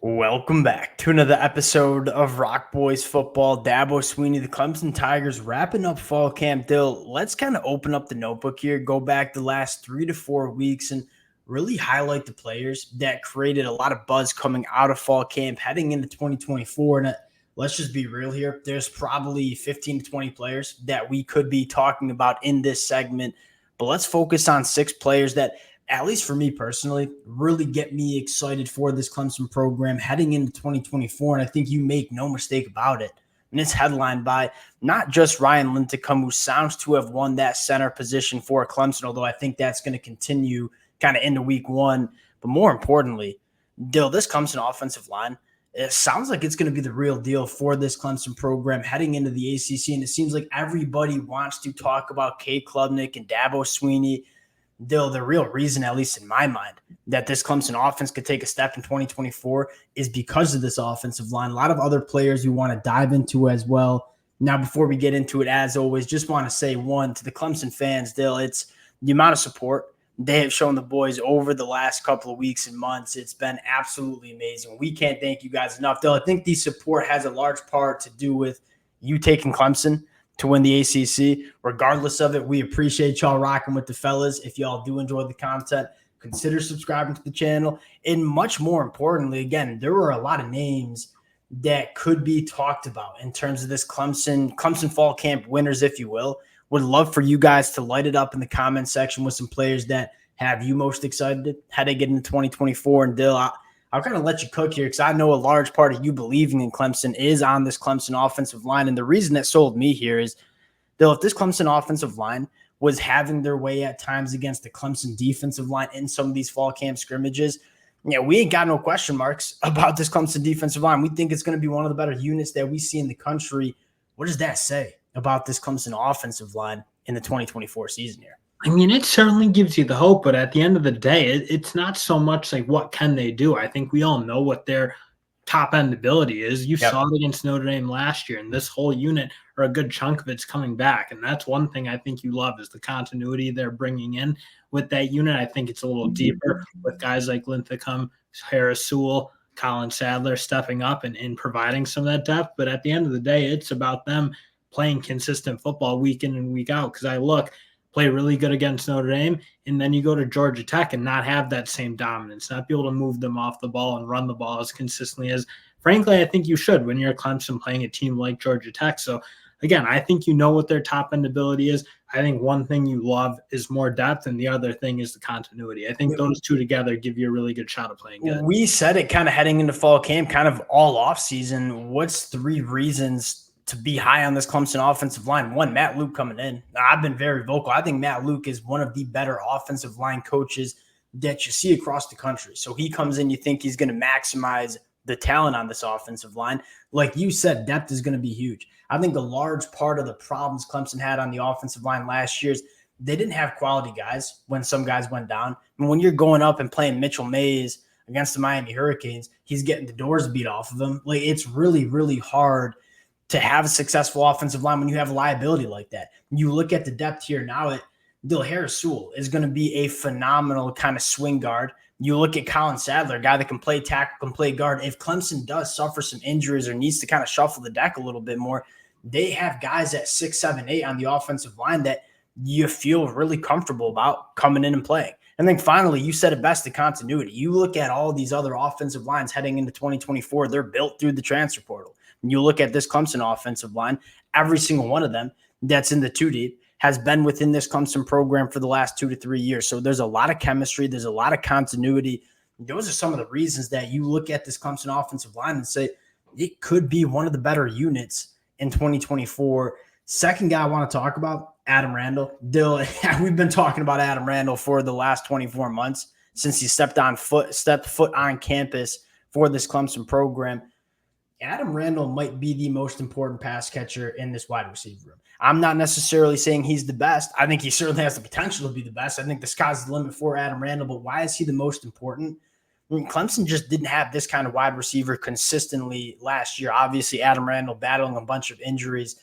Welcome back to another episode of Rock Boys Football. Dabo Swinney, the Clemson Tigers, wrapping up fall camp. Dill, let's kind of open up the notebook here, go back the last 3 to 4 weeks, and really highlight the players that created a lot of buzz coming out of fall camp heading into 2024. And let's just be real here. There's probably 15 to 20 players that we could be talking about in this segment, but let's focus on 6 players that, at least for me personally, really get me excited for this Clemson program heading into 2024. And I think you make no mistake about it. And it's headlined by not just Ryan Lincecum, who sounds to have won that center position for Clemson, although I think that's going to continue kind of into week 1. But more importantly, Dill, this Clemson offensive line, it sounds like it's going to be the real deal for this Clemson program heading into the ACC. And it seems like everybody wants to talk about Cade Klubnik and Dabo Swinney. Dill, the real reason, at least in my mind, that this Clemson offense could take a step in 2024 is because of this offensive line. A lot of other players we want to dive into as well. Now, before we get into it, as always, just want to say one to the Clemson fans, Dill, it's the amount of support they have shown the boys over the last couple of weeks and months. It's been absolutely amazing. We can't thank you guys enough. Dill, I think the support has a large part to do with you taking Clemson to win the ACC. Regardless of it, we appreciate y'all rocking with the fellas. If y'all do enjoy the content, consider subscribing to the channel. And much more importantly, again, there were a lot of names that could be talked about in terms of this Clemson fall camp winners, if you will. Would love for you guys to light it up in the comment section with some players that have you most excited how they get into 2024. And Dill, I'll kind of let you cook here because I know a large part of you believing in Clemson is on this Clemson offensive line. And the reason that sold me here is, Bill, if this Clemson offensive line was having their way at times against the Clemson defensive line in some of these fall camp scrimmages, we ain't got no question marks about this Clemson defensive line. We think it's going to be one of the better units that we see in the country. What does that say about this Clemson offensive line in the 2024 season here? I mean, it certainly gives you the hope, but at the end of the day, it's not so much like what can they do. I think we all know what their top-end ability is. You saw it against Notre Dame last year, and this whole unit, or a good chunk of it's coming back, and that's one thing I think you love is the continuity they're bringing in with that unit. I think it's a little deeper with guys like Lincecum, Harris Sewell, Colin Sadler stepping up and providing some of that depth, but at the end of the day, it's about them playing consistent football week in and week out, because play really good against Notre Dame, and then you go to Georgia Tech and not have that same dominance, not be able to move them off the ball and run the ball as consistently as, frankly, I think you should when you're Clemson playing a team like Georgia Tech. So, again, I think you know what their top-end ability is. I think one thing you love is more depth, and the other thing is the continuity. I think those two together give you a really good shot of playing good. We said it kind of heading into fall camp, kind of all offseason. What's 3 reasons to be high on this Clemson offensive line? One, Matt Luke coming in. I've been very vocal. I think Matt Luke is one of the better offensive line coaches that you see across the country. So he comes in, you think he's going to maximize the talent on this offensive line. Like you said, depth is going to be huge. I think a large part of the problems Clemson had on the offensive line last year is they didn't have quality guys when some guys went down. And when you're going up and playing Mitchell Mays against the Miami Hurricanes, he's getting the doors beat off of him. Like, it's really, really hard to have a successful offensive line when you have a liability like that. You look at the depth here now, Harris Sewell is going to be a phenomenal kind of swing guard. You look at Colin Sadler, a guy that can play tackle, can play guard. If Clemson does suffer some injuries or needs to kind of shuffle the deck a little bit more, they have guys at 6, 7, 8 on the offensive line that you feel really comfortable about coming in and playing. And then finally, you said it best, the continuity. You look at all these other offensive lines heading into 2024, they're built through the transfer portal. You look at this Clemson offensive line, every single one of them that's in the 2 deep has been within this Clemson program for the last 2 to 3 years. So there's a lot of chemistry. There's a lot of continuity. Those are some of the reasons that you look at this Clemson offensive line and say it could be one of the better units in 2024. Second guy I want to talk about, Adam Randall. Dill, we've been talking about Adam Randall for the last 24 months since he stepped foot on campus for this Clemson program. Adam Randall might be the most important pass catcher in this wide receiver room. I'm not necessarily saying he's the best. I think he certainly has the potential to be the best. I think the sky's the limit for Adam Randall, but why is he the most important? I mean, Clemson just didn't have this kind of wide receiver consistently last year. Obviously, Adam Randall battling a bunch of injuries.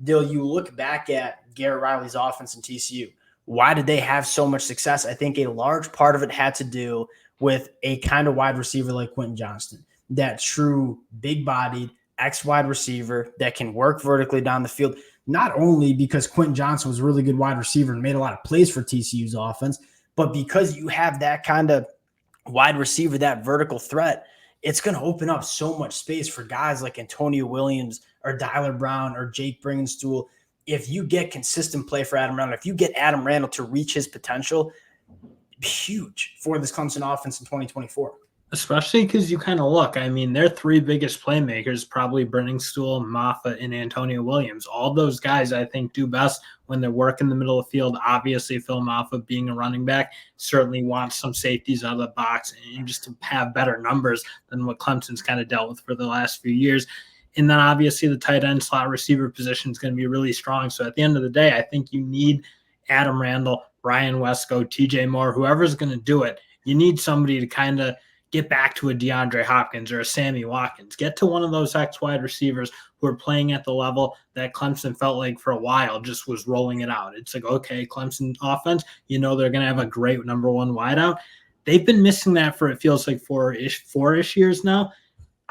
Dill, you look back at Garrett Riley's offense in TCU. Why did they have so much success? I think a large part of it had to do with a kind of wide receiver like Quentin Johnston. that true big-bodied X-wide receiver that can work vertically down the field, not only because Quentin Johnson was a really good wide receiver and made a lot of plays for TCU's offense, but because you have that kind of wide receiver, that vertical threat, it's going to open up so much space for guys like Antonio Williams or Dyler Brown or Jake Bringenstool. If you get consistent play for Adam Randall, if you get Adam Randall to reach his potential, huge for this Clemson offense in 2024. Especially because you kind of look, I mean, their three biggest playmakers, probably Brenningstool, Maffa, and Antonio Williams. All those guys, I think, do best when they're working the middle of the field. Obviously, Phil Maffa, being a running back, certainly wants some safeties out of the box and just to have better numbers than what Clemson's kind of dealt with for the last few years. And then obviously the tight end slot receiver position is going to be really strong. So at the end of the day, I think you need Adam Randall, Ryan Wesco, TJ Moore, whoever's going to do it. You need somebody to kind of get back to a DeAndre Hopkins or a Sammy Watkins. Get to one of those X-wide receivers who are playing at the level that Clemson felt like for a while just was rolling it out. It's like, okay, Clemson offense, they're going to have a great number one wideout. They've been missing that for, it feels like four-ish years now.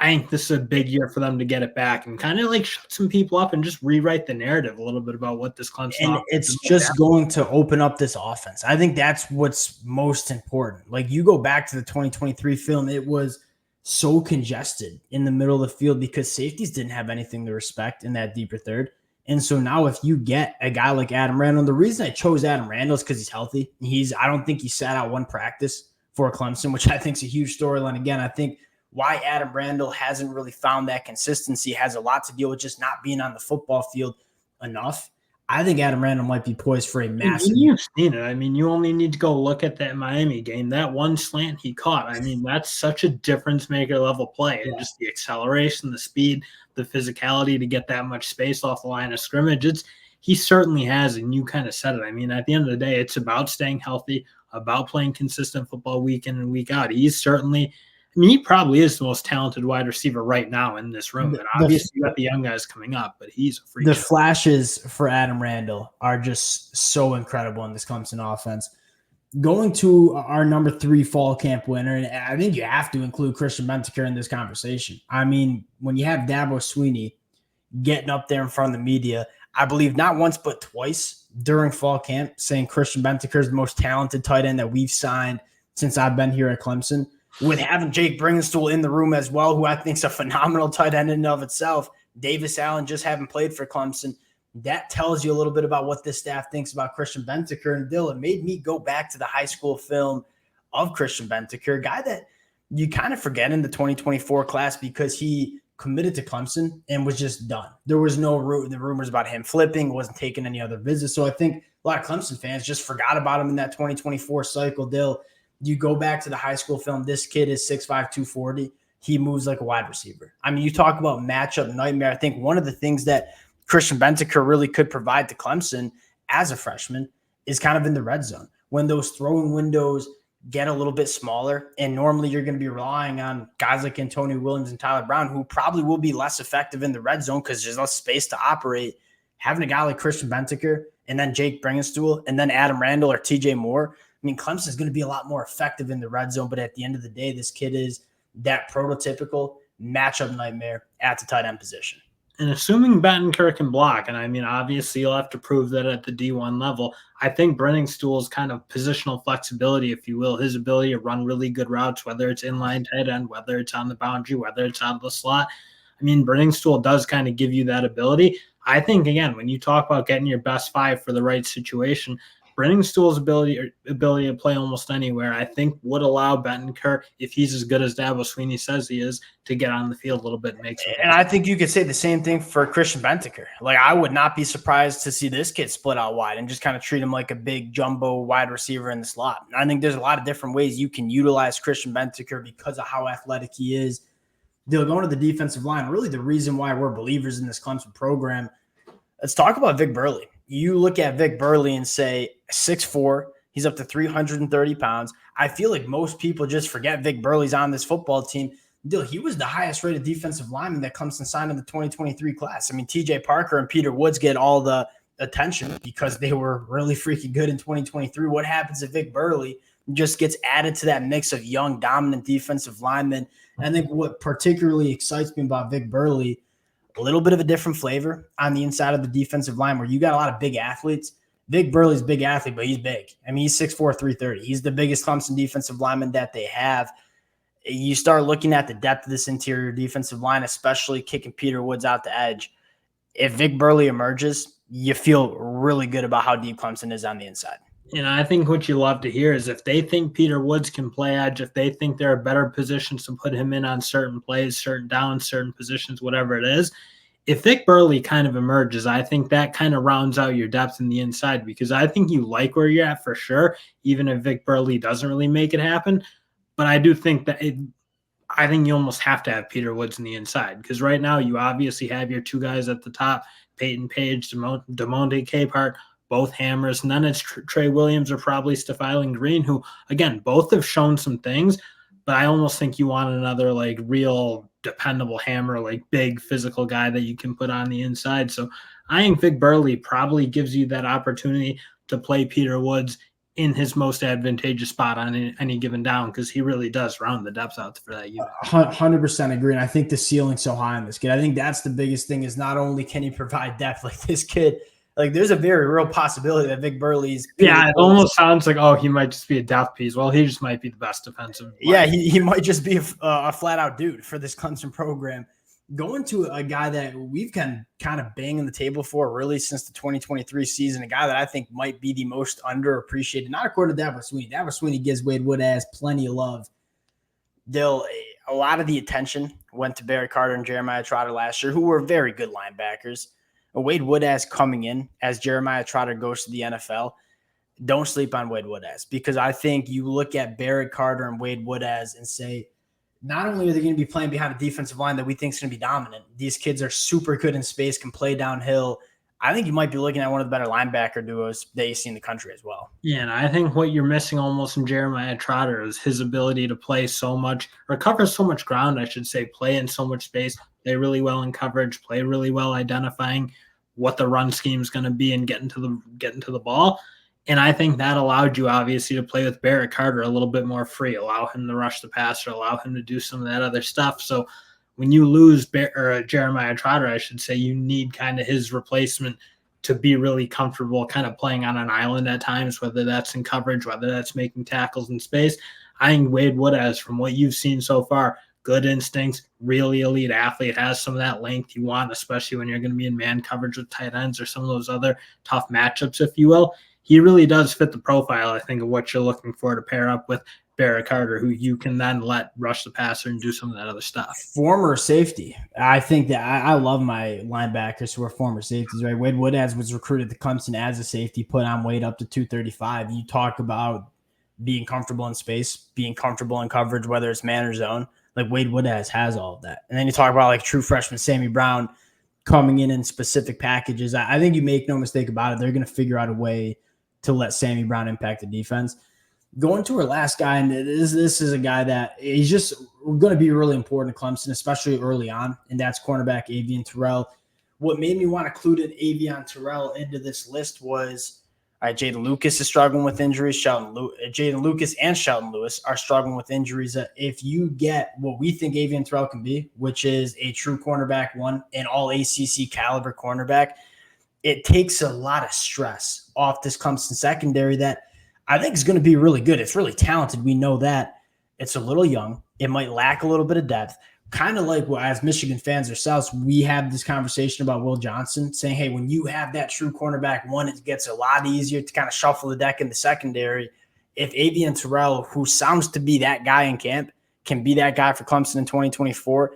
I think this is a big year for them to get it back and kind of like shut some people up and just rewrite the narrative a little bit about what this Clemson and it's just going to open up this offense. I think that's what's most important. Like you go back to the 2023 film, it was so congested in the middle of the field because safeties didn't have anything to respect in that deeper third. And so now if you get a guy like Adam Randall, the reason I chose Adam Randall is because he's healthy. I don't think he sat out one practice for Clemson, which I think is a huge storyline. Again, I think why Adam Randall hasn't really found that consistency has a lot to deal with just not being on the football field enough. I think Adam Randall might be poised for a massive. You've seen it. I mean, you only need to go look at that Miami game. That one slant he caught. I mean, that's such a difference maker level play. And just the acceleration, the speed, the physicality to get that much space off the line of scrimmage. He certainly has, and you kind of said it. I mean, at the end of the day, it's about staying healthy, about playing consistent football week in and week out. He's certainly – he probably is the most talented wide receiver right now in this room. And obviously, you got the young guys coming up, but he's a freak. The flashes for Adam Randall are just so incredible in this Clemson offense. Going to our number 3 fall camp winner, and I think you have to include Christian Bentancur in this conversation. I mean, when you have Dabo Swinney getting up there in front of the media, I believe not once but twice during fall camp, saying Christian Bentancur is the most talented tight end that we've signed since I've been here at Clemson. With having Jake Bringenstool in the room as well, who I think is a phenomenal tight end in and of itself. Davis Allen just haven't played for Clemson. That tells you a little bit about what this staff thinks about Christian Bentancur. And Dill, it made me go back to the high school film of Christian Bentancur, a guy that you kind of forget in the 2024 class because he committed to Clemson and was just done. There was no the rumors about him flipping, wasn't taking any other visits. So I think a lot of Clemson fans just forgot about him in that 2024 cycle. Dill, you go back to the high school film, this kid is 6'5", 240. He moves like a wide receiver. I mean, you talk about matchup nightmare. I think one of the things that Christian Bentancur really could provide to Clemson as a freshman is kind of in the red zone. When those throwing windows get a little bit smaller, and normally you're going to be relying on guys like Antonio Williams and Tyler Brown, who probably will be less effective in the red zone because there's less space to operate. Having a guy like Christian Bentancur and then Jake Bringenstool and then Adam Randall or TJ Moore, I mean, Clemson is going to be a lot more effective in the red zone, but at the end of the day, this kid is that prototypical matchup nightmare at the tight end position. And assuming Bentancur can block, and I mean, obviously you'll have to prove that at the D1 level, I think Brenningstool's kind of positional flexibility, if you will, his ability to run really good routes, whether it's inline tight end, whether it's on the boundary, whether it's out of the slot. I mean, Brenningstool does kind of give you that ability. I think, again, when you talk about getting your best 5 for the right situation, Brenningstool's ability to play almost anywhere, I think, would allow Bentancur, if he's as good as Dabo Swinney says he is, to get on the field a little bit. And I think you could say the same thing for Christian Bentancur. Like, I would not be surprised to see this kid split out wide and just kind of treat him like a big jumbo wide receiver in the slot. I think there's a lot of different ways you can utilize Christian Bentancur because of how athletic he is. They'll go into the defensive line. Really, the reason why we're believers in this Clemson program. Let's talk about Vic Burley. You look at Vic Burley and say 6'4", he's up to 330 pounds. I feel like most people just forget Vic Burley's on this football team. He was the highest rated defensive lineman that Clemson signed in the 2023 class. I mean, TJ Parker and Peter Woods get all the attention because they were really freaking good in 2023. What happens to Vic Burley? just gets added to that mix of young, dominant defensive linemen. And I think what particularly excites me about Vic Burley, a little bit of a different flavor on the inside of the defensive line where you got a lot of big athletes. Vic Burley's a big athlete, but he's big. I mean, he's 6'4", 330. He's the biggest Clemson defensive lineman that they have. You start looking at the depth of this interior defensive line, especially kicking Peter Woodaz out the edge. If Vic Burley emerges, you feel really good about how deep Clemson is on the inside. And I think what you love to hear is if they think Peter Woodaz can play edge, if they think there are better positions to put him in on certain plays, certain downs, certain positions, whatever it is, if Vic Burley kind of emerges, I think that kind of rounds out your depth in the inside because I think you like where you're at for sure, even if Vic Burley doesn't really make it happen. But I do think that I think you almost have to have Peter Woodaz in the inside because right now you obviously have your two guys at the top, Peyton Page, DeMonte Capehart, both hammers. And then it's Trey Williams or probably Stephylan Green, who, again, both have shown some things, but I almost think you want another like real dependable hammer, like big physical guy that you can put on the inside. So I think Vic Burley probably gives you that opportunity to play Peter Woodaz in his most advantageous spot on any given down because he really does round the depth out for that unit. 100% agree. And I think the ceiling's so high on this kid. I think that's the biggest thing is not only can he provide depth like this kid, like there's a very real possibility that Vic Burley's. Yeah, it almost sounds like, oh, he might just be a depth piece. Well, he just might be the best defensive. Yeah, he might just be a flat out dude for this Clemson program. Going to a guy that we've kind of banging the table for really since the 2023 season, a guy that I think might be the most underappreciated, not according to Dabo Swinney. Dabo Swinney gives Wade Woodaz plenty of love. A lot of the attention went to Barry Carter and Jeremiah Trotter last year, who were very good linebackers. Wade Woodaz coming in as Jeremiah Trotter goes to the NFL. Don't sleep on Wade Woodaz because I think you look at Barry Carter and Wade Woodaz and say, not only are they going to be playing behind a defensive line that we think is going to be dominant, these kids are super good in space, can play downhill. I think you might be looking at one of the better linebacker duos that you see in the country as well. Yeah, and I think what you're missing almost in Jeremiah Trotter is his ability to play so much, or cover so much ground, I should say, play in so much space, play really well in coverage, play really well identifying what the run scheme is going to be and getting to the ball. And I think that allowed you, obviously, to play with Barrett Carter a little bit more free, allow him to rush the passer, allow him to do some of that other stuff. So when you lose Jeremiah Trotter, I should say, you need kind of his replacement to be really comfortable kind of playing on an island at times, whether that's in coverage, whether that's making tackles in space. I think Wade Woodaz, from what you've seen so far, good instincts, really elite athlete, has some of that length you want, especially when you're going to be in man coverage with tight ends or some of those other tough matchups, if you will. He really does fit the profile, I think, of what you're looking for to pair up with Barrett Carter, who you can then let rush the passer and do some of that other stuff. Former safety. I think that I love my linebackers who are former safeties, right? Wade Woodaz was recruited to Clemson as a safety, put on weight up to 235. You talk about being comfortable in space, being comfortable in coverage, whether it's man or zone. Like Wade Woodaz has all of that. And then you talk about like true freshman Sammy Brown coming in specific packages. I think you make no mistake about it. They're going to figure out a way to let Sammy Brown impact the defense. Going to our last guy, and this is a guy that he's just going to be really important to Clemson, especially early on, and that's cornerback Avieon Terrell. What made me want to include Avieon Terrell into this list was Jaden Lucas is struggling with injuries. Jaden Lucas and Shelton Lewis are struggling with injuries. If you get what we think Avieon Terrell can be, which is a true cornerback one, an all ACC caliber cornerback, it takes a lot of stress off this Clemson secondary that I think is going to be really good. It's really talented. We know that. It's a little young. It might lack a little bit of depth. Kind of like as Michigan fans ourselves, we have this conversation about Will Johnson saying, hey, when you have that true cornerback one, it gets a lot easier to kind of shuffle the deck in the secondary. If Avieon Terrell, who sounds to be that guy in camp, can be that guy for Clemson in 2024,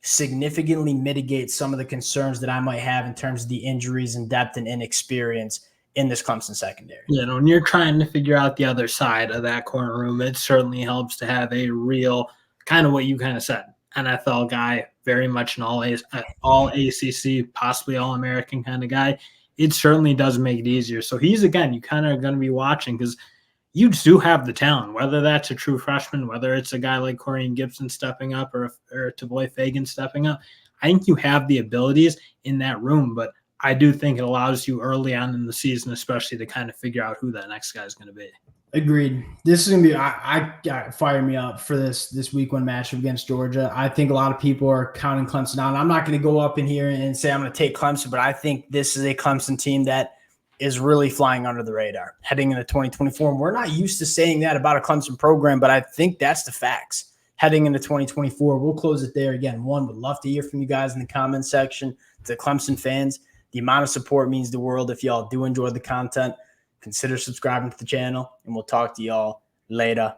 significantly mitigate some of the concerns that I might have in terms of the injuries and depth and inexperience in this Clemson secondary. You know, when you're trying to figure out the other side of that corner room, it certainly helps to have a real kind of what you kind of said, NFL guy, very much an all ACC, possibly all American kind of guy. It certainly does make it easier. So he's, again, you kind of going to be watching because you do have the talent, whether that's a true freshman, whether it's a guy like Corian Gibson stepping up or Tavoy Fagan stepping up. I think you have the abilities in that room, but I do think it allows you early on in the season, especially to kind of figure out who that next guy is going to be. Agreed. This is gonna be I fire me up for this week one matchup against Georgia. I think a lot of people are counting Clemson out. I'm not gonna go up in here and say I'm gonna take Clemson, but I think this is a Clemson team that is really flying under the radar heading into 2024. And we're not used to saying that about a Clemson program, but I think that's the facts heading into 2024. We'll close it there. Again, would love to hear from you guys in the comments section. To Clemson fans, the amount of support means the world. If y'all do enjoy the content, consider subscribing to the channel, and we'll talk to y'all later.